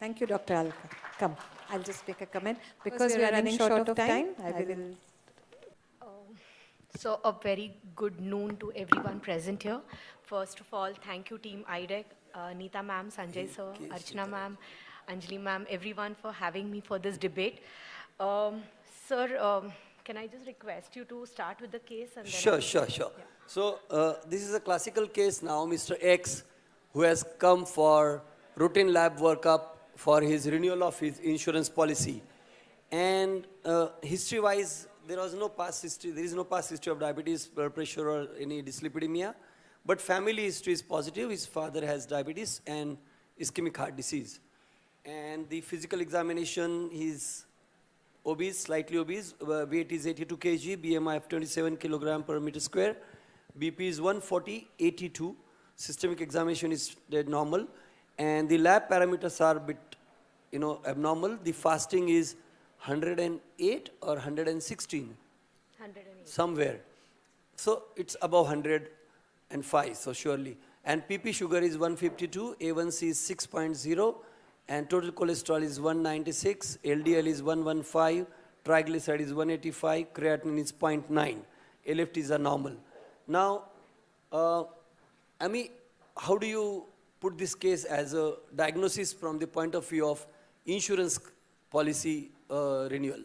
Thank you, Dr. Alka. Come, I'll just make a comment. Because We are running short of time, I will... So a very good noon to everyone present here. First of all, thank you team IDEC, Neeta ma'am, Sanjay sir, Archana ma'am, Anjali ma'am, everyone for having me for this debate. Sir, can I just request you to start with the case? And then Sure. Yeah. So this is a classical case now, Mr. X, who has come for routine lab workup for his renewal of his insurance policy. And history-wise, there is no past history of diabetes, blood pressure, or any dyslipidemia. But family history is positive. His father has diabetes and ischemic heart disease. And the physical examination, he's obese, slightly obese, weight is 82 kg, BMI of 27 kilogram per meter square, BP is 140, 82, systemic examination is dead normal, and the lab parameters are a bit, abnormal. The fasting is 108 or 116? 108. Somewhere. So it's above 105, so surely. And PP sugar is 152, A1C is 6.0, and total cholesterol is 196, LDL is 115, triglyceride is 185, creatinine is 0.9, LFTs are normal. Now, Ami, how do you put this case as a diagnosis from the point of view of insurance policy renewal?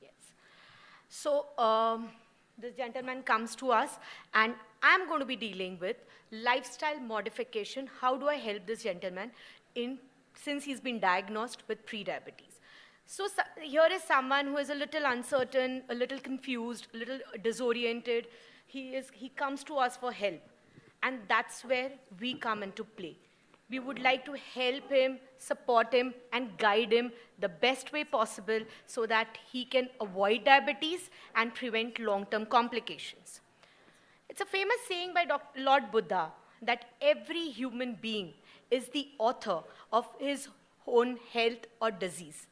Yes. So this gentleman comes to us and I'm going to be dealing with lifestyle modification. How do I help this gentleman since he's been diagnosed with prediabetes? So here is someone who is a little uncertain, a little confused, a little disoriented. He comes to us for help. And that's where we come into play. We would like to help him, support him, and guide him the best way possible so that he can avoid diabetes and prevent long-term complications. It's a famous saying by Lord Buddha that every human being is the author of his own health or disease.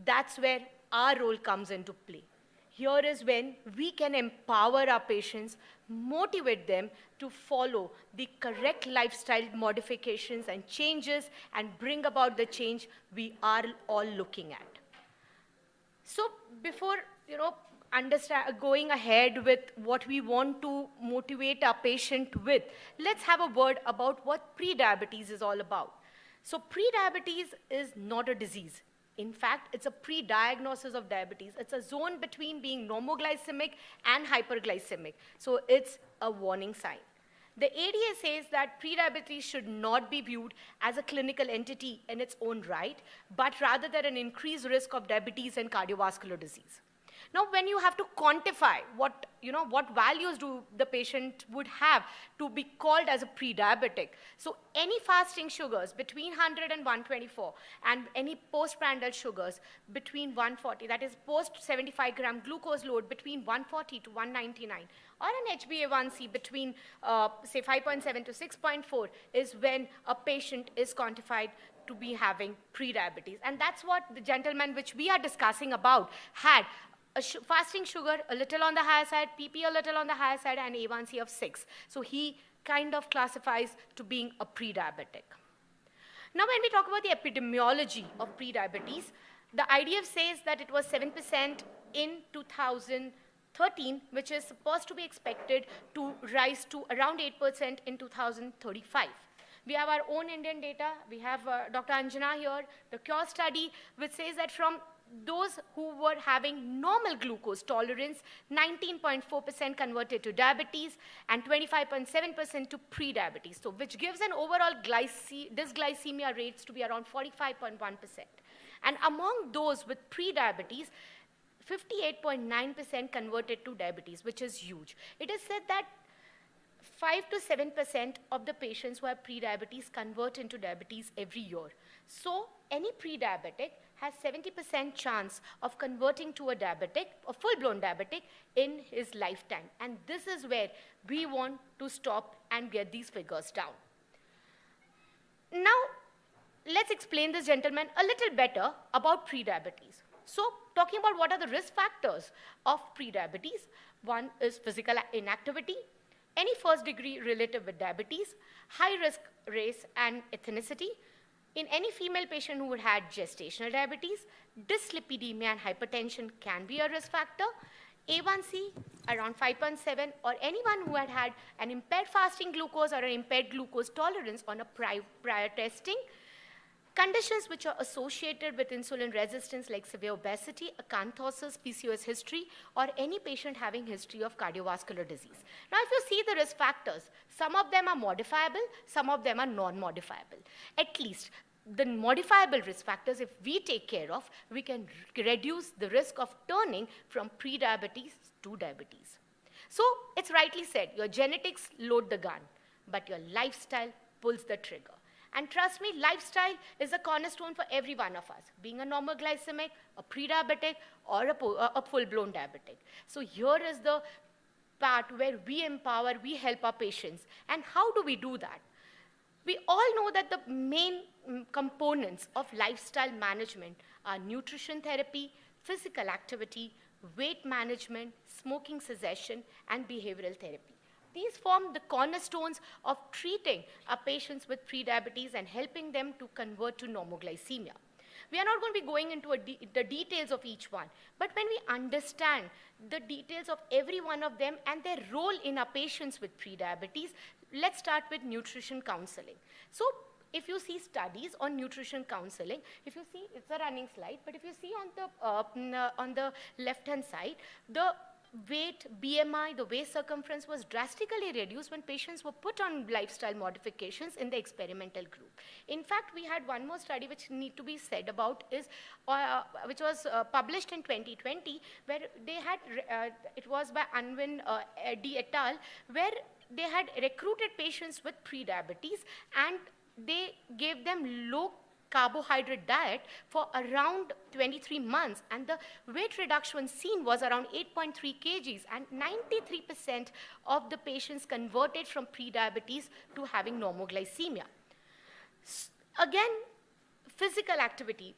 That's where our role comes into play. Here is when we can empower our patients, motivate them to follow the correct lifestyle modifications and changes and bring about the change we are all looking at. So before, going ahead with what we want to motivate our patient with, let's have a word about what prediabetes is all about. So prediabetes is not a disease. In fact, it's a pre-diagnosis of diabetes. It's a zone between being normoglycemic and hyperglycemic. So it's a warning sign. The ADA says that prediabetes should not be viewed as a clinical entity in its own right, but rather that an increased risk of diabetes and cardiovascular disease. Now, when you have to quantify what values do the patient would have to be called as a pre-diabetic. So any fasting sugars between 100 and 124 and any postprandial sugars between 140, that is post 75 gram glucose load between 140 to 199, or an HbA1c between say 5.7 to 6.4 is when a patient is quantified to be having pre-diabetes. And that's what the gentleman which we are discussing about had. Fasting sugar a little on the higher side, PP a little on the higher side, and A1C of 6. So he kind of classifies to being a pre-diabetic. Now when we talk about the epidemiology of pre-diabetes, the IDF says that it was 7% in 2013, which is supposed to be expected to rise to around 8% in 2035. We have our own Indian data. We have Dr. Anjana here, the CURE study, which says that from those who were having normal glucose tolerance, 19.4% converted to diabetes and 25.7% to pre-diabetes, so which gives an overall dysglycemia rates to be around 45.1%. And among those with pre-diabetes, 58.9% converted to diabetes, which is huge. It is said that 5 to 7% of the patients who have pre-diabetes convert into diabetes every year. So any pre-diabetic has 70% chance of converting to a diabetic, a full-blown diabetic, in his lifetime. And this is where we want to stop and get these figures down. Now, let's explain this gentleman a little better about pre-diabetes. So, talking about what are the risk factors of pre-diabetes, one is physical inactivity, any first-degree relative with diabetes, high-risk race and ethnicity, In any female patient who had gestational diabetes, dyslipidemia and hypertension can be a risk factor. A1C around 5.7, or anyone who had had an impaired fasting glucose or an impaired glucose tolerance on a prior testing. Conditions which are associated with insulin resistance like severe obesity, acanthosis, PCOS history, or any patient having history of cardiovascular disease. Now, if you see the risk factors, some of them are modifiable, some of them are non-modifiable. At least the modifiable risk factors, if we take care of, we can reduce the risk of turning from pre-diabetes to diabetes. So it's rightly said, your genetics load the gun, but your lifestyle pulls the trigger. And trust me, lifestyle is a cornerstone for every one of us, being a normal glycemic, a pre-diabetic, or a full-blown diabetic. So here is the part where we empower, we help our patients. And how do we do that? We all know that the main components of lifestyle management are nutrition therapy, physical activity, weight management, smoking cessation, and behavioral therapy. These form the cornerstones of treating our patients with prediabetes and helping them to convert to normoglycemia. We are not going to be going into the details of each one, but when we understand the details of every one of them and their role in our patients with prediabetes, let's start with nutrition counseling. So if you see studies on nutrition counseling, if you see, it's a running slide, but if you see on the left-hand side, the weight, BMI, the waist circumference was drastically reduced when patients were put on lifestyle modifications in the experimental group. In fact, we had one more study which need to be said about is, which was published in 2020, where they had, it was by Anwin D et al., where they had recruited patients with prediabetes and they gave them low carbohydrate diet for around 23 months, and the weight reduction seen was around 8.3 kgs, and 93% of the patients converted from prediabetes to having normoglycemia. Again, physical activity.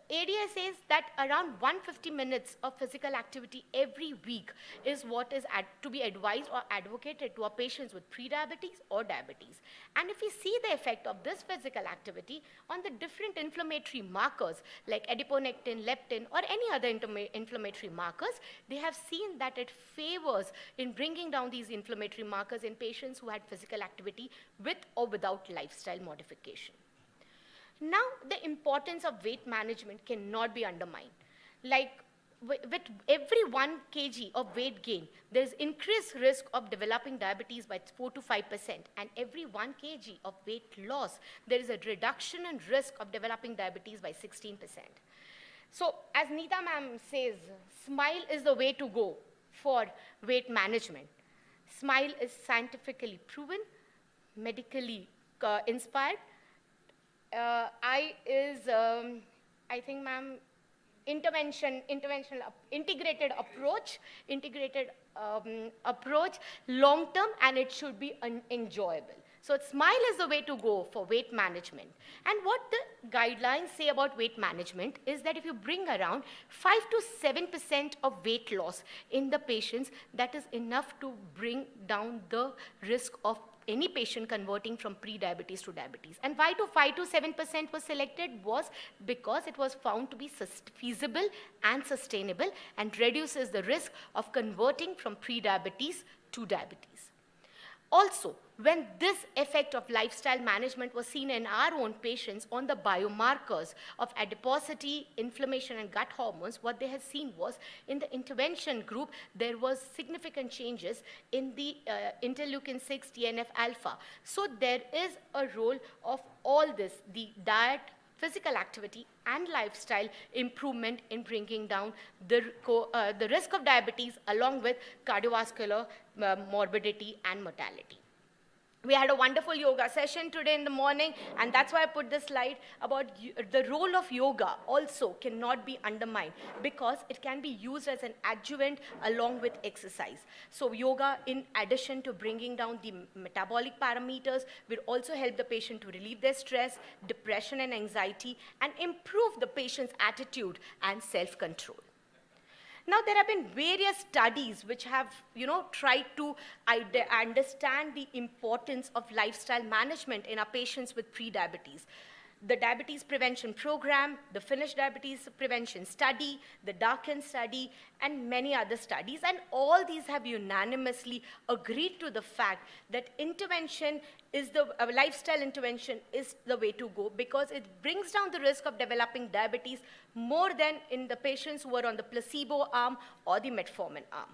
ADA says that around 150 minutes of physical activity every week is what is to be advised or advocated to our patients with prediabetes or diabetes. And if we see the effect of this physical activity on the different inflammatory markers like adiponectin, leptin, or any other inflammatory markers, they have seen that it favors in bringing down these inflammatory markers in patients who had physical activity with or without lifestyle modification. Now, the importance of weight management cannot be undermined. Like with every 1 kg of weight gain, there is increased risk of developing diabetes by 4 to 5%. And every 1 kg of weight loss, there is a reduction in risk of developing diabetes by 16%. So as Neeta ma'am says, SMILE is the way to go for weight management. SMILE is scientifically proven, medically inspired. I is, I think, ma'am, integrated approach, long term, and it should be enjoyable. So SMILE is the way to go for weight management. And what the guidelines say about weight management is that if you bring around 5 to 7% of weight loss in the patients, that is enough to bring down the risk of any patient converting from pre-diabetes to diabetes. And why 5 to 7% was selected was because it was found to be feasible and sustainable and reduces the risk of converting from pre-diabetes to diabetes. Also, when this effect of lifestyle management was seen in our own patients on the biomarkers of adiposity, inflammation, and gut hormones, what they had seen was in the intervention group, there was significant changes in the interleukin-6 TNF-alpha. So there is a role of all this, the diet, physical activity, and lifestyle improvement in bringing down the risk of diabetes along with cardiovascular morbidity and mortality. We had a wonderful yoga session today in the morning, and that's why I put this slide about the role of yoga also cannot be undermined because it can be used as an adjuvant along with exercise. So yoga, in addition to bringing down the metabolic parameters, will also help the patient to relieve their stress, depression, and anxiety, and improve the patient's attitude and self-control. Now, there have been various studies which have, tried to understand the importance of lifestyle management in our patients with prediabetes. the diabetes prevention program, the Finnish diabetes prevention study, the Darken study, and many other studies. And all these have unanimously agreed to the fact that intervention is lifestyle intervention is the way to go, because it brings down the risk of developing diabetes more than in the patients who are on the placebo arm or the metformin arm.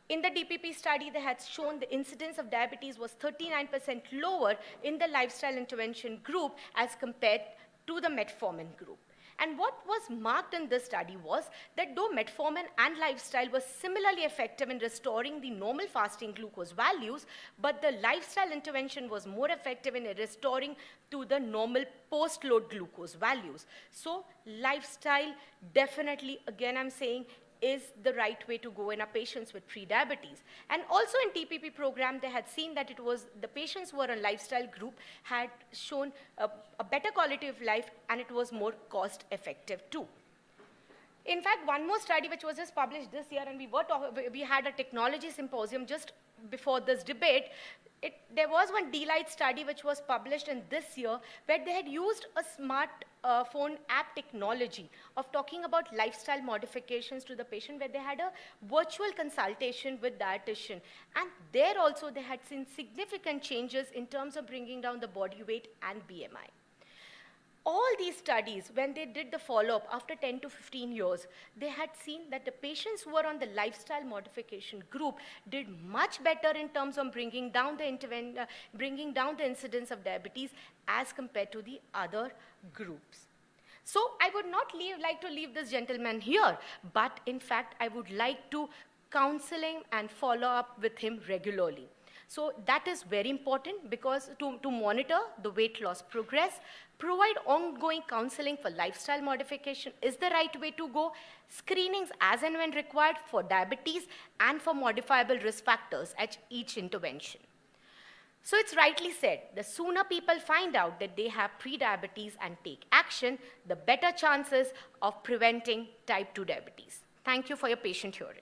In the DPP study, they had shown the incidence of diabetes was 39% lower in the lifestyle intervention group as compared to the metformin group. And what was marked in this study was that though metformin and lifestyle were similarly effective in restoring the normal fasting glucose values, but the lifestyle intervention was more effective in restoring to the normal post-load glucose values. So lifestyle definitely, again I'm saying, is the right way to go in our patients with pre-diabetes. And also in TPP program, they had seen that it was the patients who were on lifestyle group had shown a better quality of life, and it was more cost effective too. In fact, one more study which was just published this year, and we had a technology symposium just before this debate. There was one D-Light study which was published in this year, where they had used a smart phone app technology of talking about lifestyle modifications to the patient, where they had a virtual consultation with dietitian. And there also they had seen significant changes in terms of bringing down the body weight and BMI. All these studies, when they did the follow-up after 10 to 15 years, they had seen that the patients who were on the lifestyle modification group did much better in terms of bringing down the incidence of diabetes as compared to the other groups. So I would not like to leave this gentleman here, but in fact, I would like to counseling and follow up with him regularly. So that is very important, because to monitor the weight loss progress, provide ongoing counseling for lifestyle modification is the right way to go. Screenings as and when required for diabetes and for modifiable risk factors at each intervention. So it's rightly said, the sooner people find out that they have pre-diabetes and take action, the better chances of preventing type 2 diabetes. Thank you for your patient hearing.